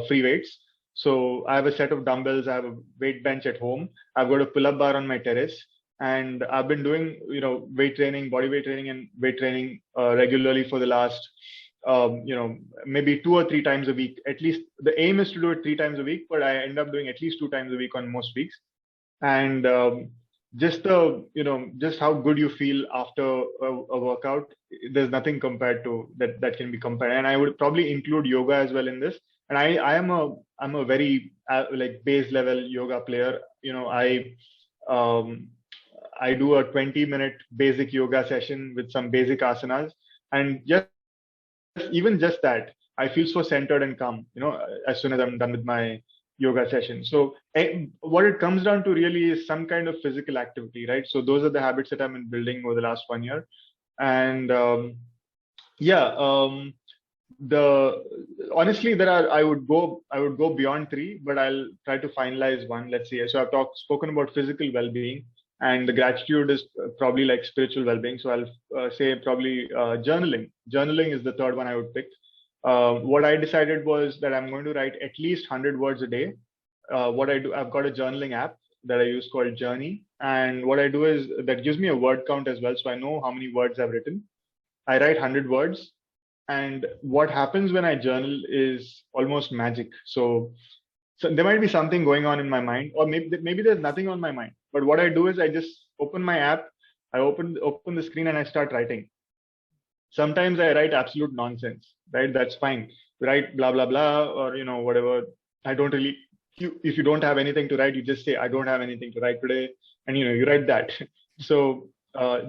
free weights. So I have a set of dumbbells. I have a weight bench at home. I've got a pull-up bar on my terrace, and I've been doing, weight training, body weight training, and weight training regularly for the last, maybe 2 or 3 times a week. At least the aim is to do it 3 times a week, but I end up doing at least 2 times a week on most weeks. And just how good you feel after a workout, there's nothing compared to that can be compared. And I would probably include yoga as well in this. And I'm a very like base level yoga player. I do a 20-minute basic yoga session with some basic asanas, and even just that, I feel so centered and calm, as soon as I'm done with my yoga session. So what it comes down to really is some kind of physical activity, right? So those are the habits that I've been building over the last 1 year. And the honestly, I would go beyond three, but I'll try to finalize one. Let's see. So I've spoken about physical well-being, and the gratitude is probably like spiritual well-being. So I'll say probably journaling. Journaling is the third one I would pick. What I decided was that I'm going to write at least 100 words a day. What I do, I've got a journaling app that I use called Journey. And what I do is that gives me a word count as well. So I know how many words I've written. I write 100 words. And what happens when I journal is almost magic. So there might be something going on in my mind, or maybe there's nothing on my mind. But what I do is I just open my app, I open the screen, and I start writing. Sometimes I write absolute nonsense, right? That's fine. Write blah blah blah, or whatever. I don't really. If you don't have anything to write, you just say I don't have anything to write today, and you write that. So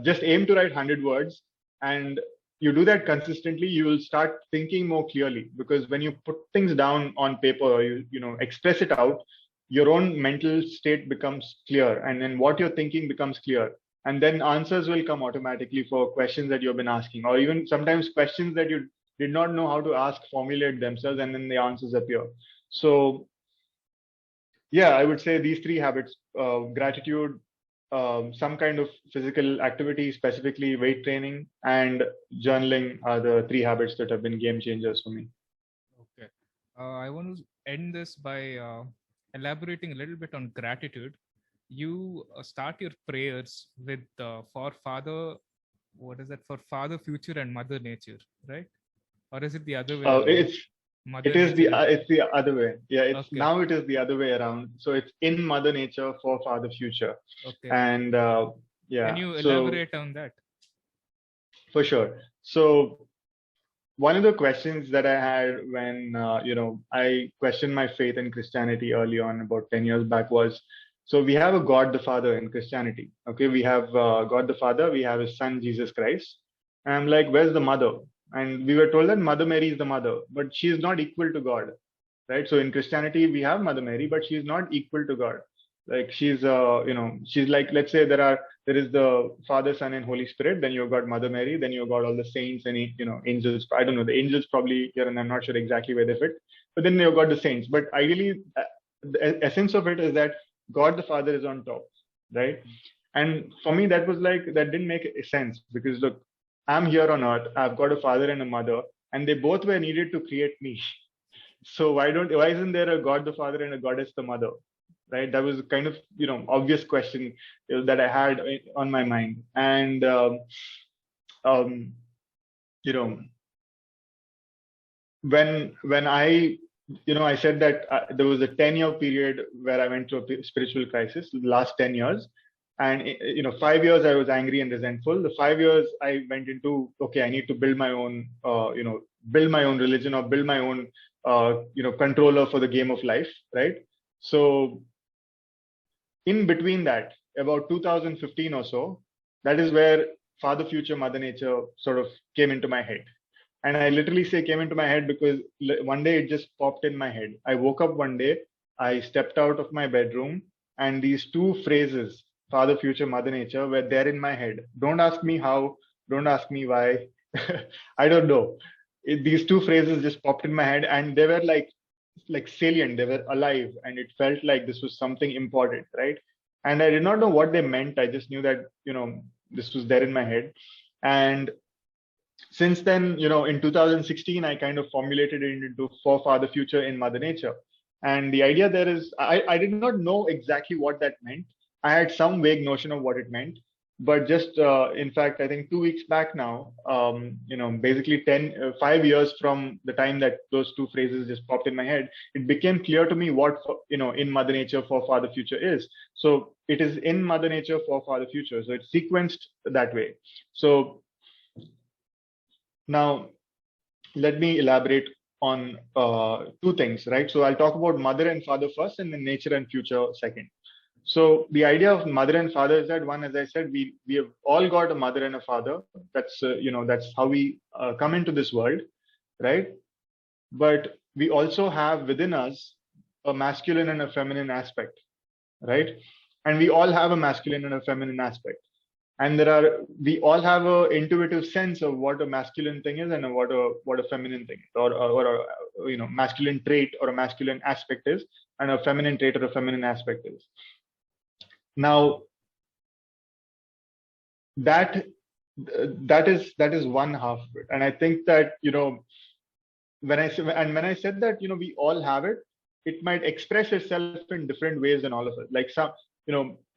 just aim to write 100 words, and you do that consistently, you will start thinking more clearly, because when you put things down on paper, or you express it out, your own mental state becomes clear, and then what you're thinking becomes clear, and then answers will come automatically for questions that you've been asking, or even sometimes questions that you did not know how to ask formulate themselves, and then the answers appear. So yeah, I would say these three habits: gratitude, some kind of physical activity, specifically weight training, and journaling are the three habits that have been game changers for me. Okay. I want to end this by elaborating a little bit on gratitude. You start your prayers with for Father, what is that? For Father, Future, and Mother Nature, right? Or is it the other way around? It is the other way. Yeah, now it is the other way around. So it's in Mother Nature, for Father, Future. Okay. And yeah. Can you elaborate on that? For sure. So one of the questions that I had when I questioned my faith in Christianity early on, about 10 years back, was, so we have a God the Father in Christianity. Okay, we have God the Father, we have His Son Jesus Christ. And I'm like, where's the mother? And we were told that Mother Mary is the mother, but she is not equal to God, right? So in Christianity, we have Mother Mary, but she is not equal to God. Like she's, she's like, let's say there is the Father, Son, and Holy Spirit. Then you've got Mother Mary. Then you've got all the saints and angels. I don't know, the angels probably here, and I'm not sure exactly where they fit. But then you've got the saints. But ideally, the essence of it is that God the Father is on top, right? And for me, that didn't make sense, because look, I'm here on earth. I've got a father and a mother, and they both were needed to create me. So why isn't there a God the Father and a Goddess the Mother? Right? That was kind of obvious question that I had on my mind. And when I I said that there was a 10-year period where I went through a spiritual crisis, the last 10 years. And 5 years I was angry and resentful. The 5 years I went into, okay, I need to build my own, build my own religion, or build my own, controller for the game of life, right? So in between that, about 2015 or so, that is where Father Future, Mother Nature sort of came into my head. And I literally say came into my head because one day it just popped in my head. I woke up one day, I stepped out of my bedroom, and these two phrases, Father Future, Mother Nature, were there in my head. Don't ask me how, don't ask me why. I don't know. These two phrases just popped in my head, and they were like salient, they were alive, and it felt like this was something important, right? And I did not know what they meant. I just knew that, this was there in my head. And since then, in 2016, I kind of formulated it into For Father Future in Mother Nature. And the idea there is, I did not know exactly what that meant. I had some vague notion of what it meant, but just in fact, I think 2 weeks back now, basically 5 years from the time that those two phrases just popped in my head, it became clear to me what, in Mother Nature For Father Future is. So it is in Mother Nature For Father Future. So it's sequenced that way. So now, let me elaborate on two things, right? So I'll talk about mother and father first, and then nature and future second. So the idea of mother and father is that, one, as I said, we have all got a mother and a father. That's that's how we come into this world, right? But we also have within us a masculine and a feminine aspect, right? And we all have a masculine and a feminine aspect. And we all have a intuitive sense of what a masculine thing is and what a feminine thing is, or a masculine trait or a masculine aspect is, and a feminine trait or a feminine aspect is. Now, that is one half of it. And I think that, when I said that, we all have it, it might express itself in different ways in all of us. Like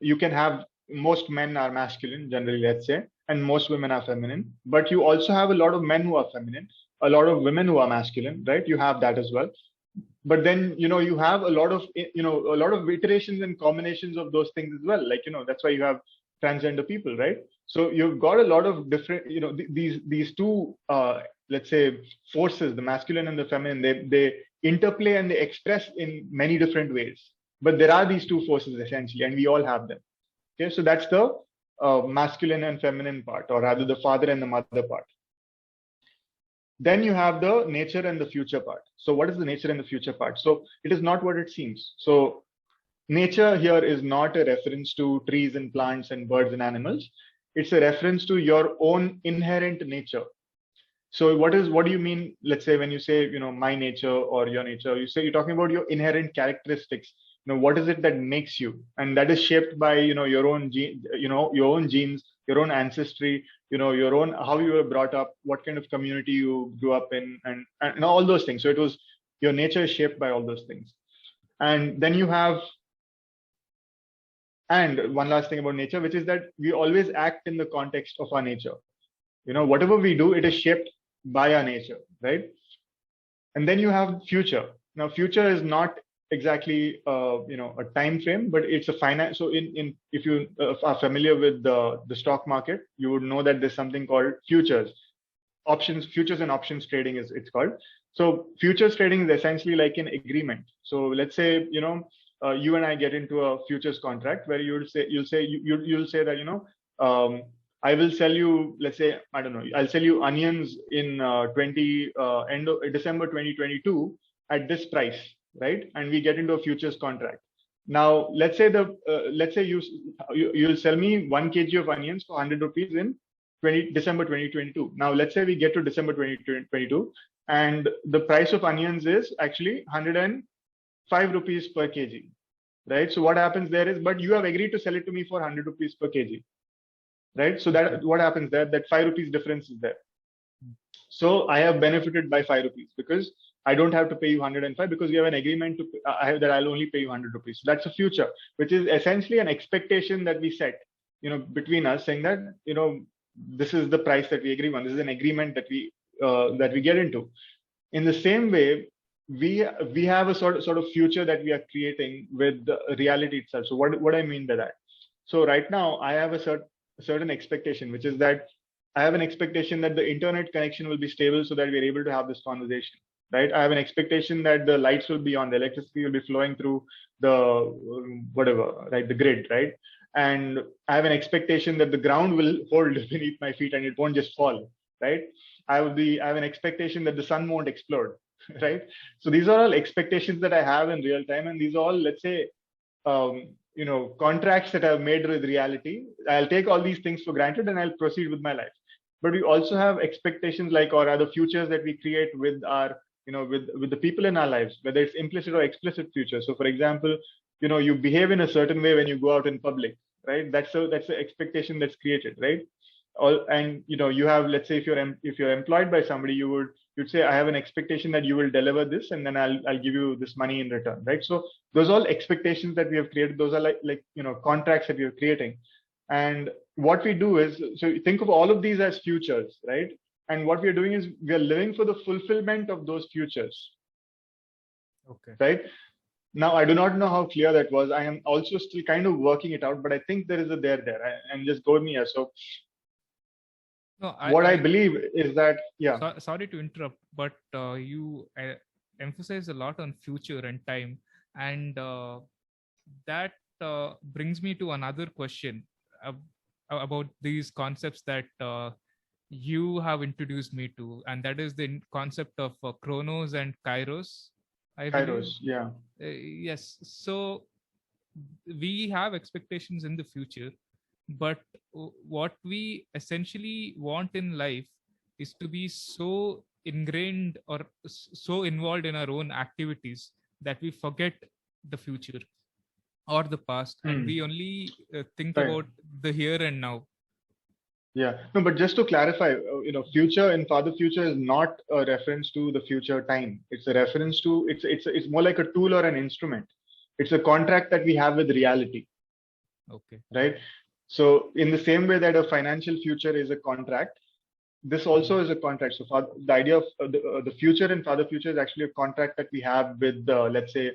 you can have, most men are masculine generally, let's say, and most women are feminine, but you also have a lot of men who are feminine, a lot of women who are masculine, right? You have that as well. But then, you have a lot of iterations and combinations of those things as well. Like, that's why you have transgender people, right? So you've got a lot of different, these two, let's say, forces, the masculine and the feminine, they interplay and they express in many different ways. But there are these two forces essentially, and we all have them. Okay, so that's the masculine and feminine part, or rather the father and the mother part. Then you have the nature and the future part. So what is the nature and the future part? So it is not what it seems. So nature here is not a reference to trees and plants and birds and animals. It's a reference to your own inherent nature. So what do you mean? Let's say when you say, my nature or your nature, you're talking about your inherent characteristics. What is it that makes you? And that is shaped by, your own your own genes, your own ancestry, your own, how you were brought up, what kind of community you grew up in, and all those things. So it was, your nature is shaped by all those things. And then you have, and one last thing about nature, which is that we always act in the context of our nature. Whatever we do, it is shaped by our nature, right? And then you have future. Now, future is not exactly a time frame, but it's a finite. So if you are familiar with the stock market, you would know that there's something called futures and options trading is it's called. So futures trading is essentially like an agreement. So let's say you and I get into a futures contract where you'll say that I will sell you, let's say, I don't know, I'll sell you onions in end of December 2022 at this price, right? And we get into a futures contract. Now, let's say you'll sell me 1 kg of onions for 100 rupees in December 2022. Now, let's say we get to December 2022, and the price of onions is actually 105 rupees per kg, right? So what happens there is, but you have agreed to sell it to me for 100 rupees per kg. Right, so that what happens there? That 5 rupees difference is there. So I have benefited by 5 rupees because I don't have to pay you 105 because we have an agreement that I'll only pay you 100 rupees. So that's a future, which is essentially an expectation that we set, between us, saying that this is the price that we agree on. This is an agreement that we get into. In the same way, we have a sort of future that we are creating with the reality itself. So what I mean by that? So right now I have a certain expectation, which is that I have an expectation that the internet connection will be stable so that we're able to have this conversation, right? I have an expectation that the lights will be on, the electricity will be flowing through the whatever, right? The grid, right? And I have an expectation that the ground will hold beneath my feet and it won't just fall, right? I have an expectation that the sun won't explode, right? So these are all expectations that I have in real time, and these are all, let's say, contracts that I've made with reality. I'll take all these things for granted and I'll proceed with my life. But we also have expectations, like, or other futures that we create with our, with the people in our lives, whether it's implicit or explicit futures. So for example, you behave in a certain way when you go out in public, right? That's the expectation that's created, right? And you have, let's say, if you're employed by somebody, you'd say, I have an expectation that you will deliver this, and then I'll give you this money in return, right? So those are all expectations that we have created. Those are like contracts that we are creating. And what we do is, so think of all of these as futures, right? And what we are doing is we are living for the fulfillment of those futures. Okay. Right? Now, I do not know how clear that was. I am also still kind of working it out, but I think there is a there. And just go with me here. So no, I believe is that, yeah. Sorry to interrupt, but you emphasize a lot on future and time, and that brings me to another question about these concepts that you have introduced me to, and that is the concept of chronos and kairos. Kairos, yeah. Yes. So we have expectations in the future, but what we essentially want in life is to be so ingrained or so involved in our own activities that we forget the future or the past, and we only think about the here and now. Yeah, no, but just to clarify, future in Father Future is not a reference to the future time. It's a reference to, it's more like a tool or an instrument. It's a contract that we have with reality. Okay. Right. So in the same way that a financial future is a contract, this also is a contract. So the idea of the future in Father Future is actually a contract that we have with, let's say,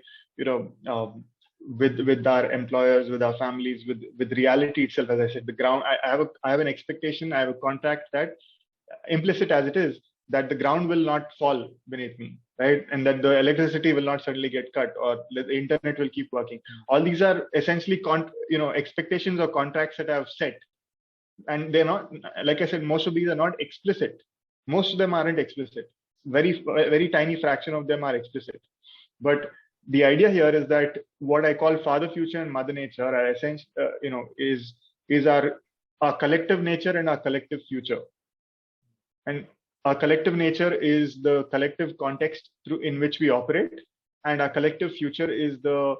with our employers, with our families, with reality itself. As I said, the ground. I have an expectation. I have a contract that, implicit as it is, that the ground will not fall beneath me, right? And that the electricity will not suddenly get cut, or the internet will keep working. All these are essentially expectations or contracts that I have set. And they're not, like I said, most of these are not explicit. Most of them aren't explicit. Very tiny fraction of them are explicit. But the idea here is that what I call Father Future and Mother Nature are essentially, is our collective nature and our collective future. And our collective nature is the collective context in which we operate, and our collective future is the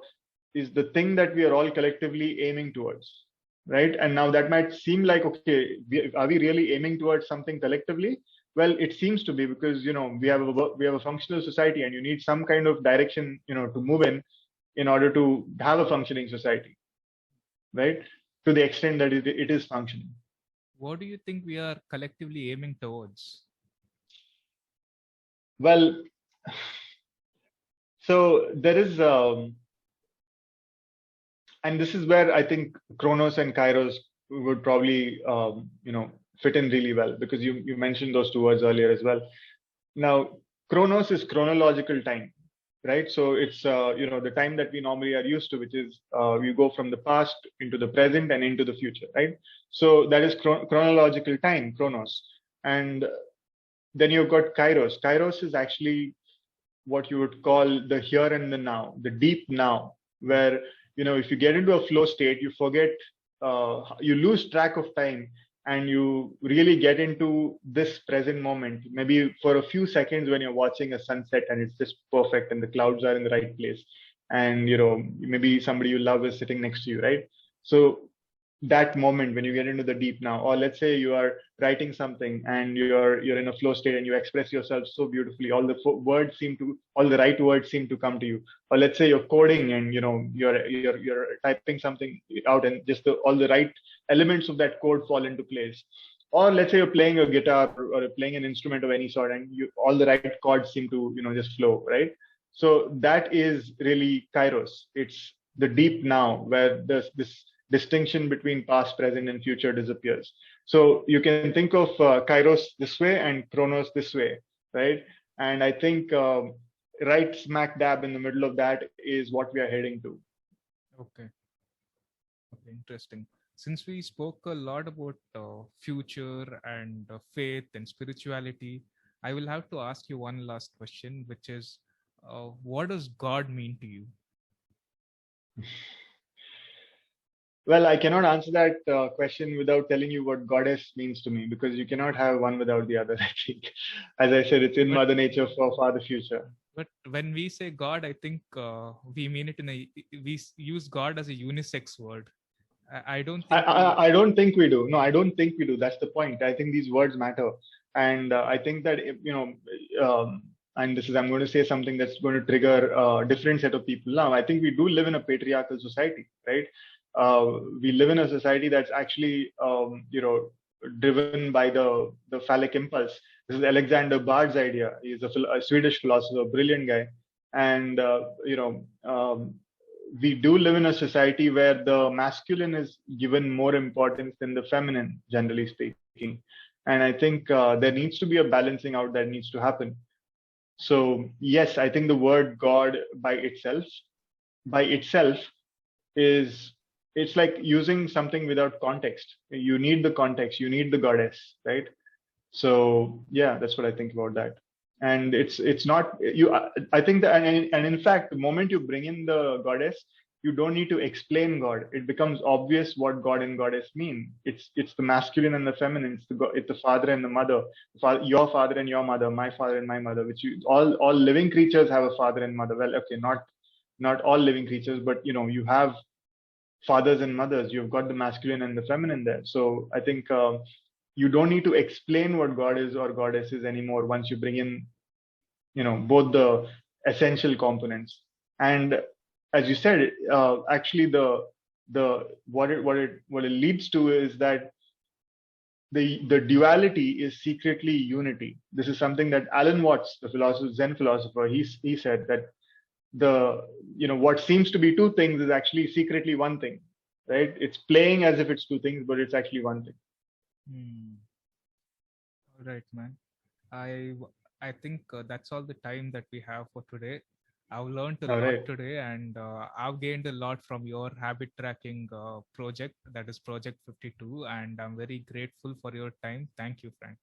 thing that we are all collectively aiming towards. Right. And now that might seem like, okay, are we really aiming towards something collectively? Well, it seems to be, because we have a functional society, and you need some kind of direction to move in order to have a functioning society, right? To the extent that it is functioning. What do you think we are collectively aiming towards? Well, so there is and this is where I think Chronos and Kairos would probably, fit in really well, because you mentioned those two words earlier as well. Now, Chronos is chronological time, right? So it's, the time that we normally are used to, which is you go from the past into the present and into the future, right? So that is chronological time, Chronos. And then you've got Kairos. Kairos is actually what you would call the here and the now, the deep now, where if you get into a flow state, you forget, you lose track of time, and you really get into this present moment, maybe for a few seconds, when you're watching a sunset and it's just perfect and the clouds are in the right place, and maybe somebody you love is sitting next to you, right? So that moment when you get into the deep now, or let's say you are writing something and you're in a flow state and you express yourself so beautifully, all the right words seem to come to you. Or let's say you're coding and you're typing something out, and just all the right elements of that code fall into place. Or let's say you're playing a guitar or playing an instrument of any sort, and all the right chords seem to just flow, right? So that is really Kairos. It's the deep now, where this distinction between past, present, and future disappears. So you can think of Kairos this way and Chronos this way, right? And I think right smack dab in the middle of that is what we are heading to. Okay. Okay, interesting. Since we spoke a lot about future and faith and spirituality, I will have to ask you one last question, which is, what does God mean to you? Well, I cannot answer that question without telling you what goddess means to me, because you cannot have one without the other. I think, as I said, it's in But Mother Nature for the future. but when we say God, I think we mean it use God as a unisex word. I don't I, think we. I don't think we do. No, I don't think we do. That's the point. I think these words matter, and I think that and this is I'm going to say something that's going to trigger a different set of people now. I think we do live in a patriarchal society, right? We live in a society that's actually driven by the phallic impulse. This is Alexander Bard's idea. He's a Swedish philosopher, brilliant guy, and we do live in a society where the masculine is given more importance than the feminine, generally speaking. And I think there needs to be a balancing out that needs to happen. So yes, I think the word God by itself is, it's like using something without context. You need the context, you need the goddess, right? So yeah, that's what I think about that. And it's not you. I think that, and in fact, the moment you bring in the goddess, you don't need to explain God. It becomes obvious what God and goddess mean. It's the masculine and the feminine. It's the father and the mother. Your father and your mother, my father and my mother. Which all living creatures have a father and mother. Well, okay, not all living creatures, but you have fathers and mothers. You've got the masculine and the feminine there. So I think you don't need to explain what God is or goddess is anymore once you bring in, both the essential components. And as you said, actually what it leads to is that the duality is secretly unity. This is something that Alan Watts, the Zen philosopher, he said that what seems to be two things is actually secretly one thing, right? It's playing as if it's two things, but it's actually one thing. All right, man. I think that's all the time that we have for today. I've learned a lot today, and I've gained a lot from your habit tracking project, that is Project 52, and I'm very grateful for your time. Thank you, Frank.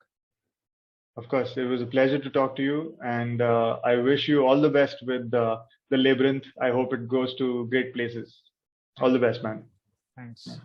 Of course, it was a pleasure to talk to you, and I wish you all the best with the Labyrinth. I hope it goes to great places. All the best, man. Thanks.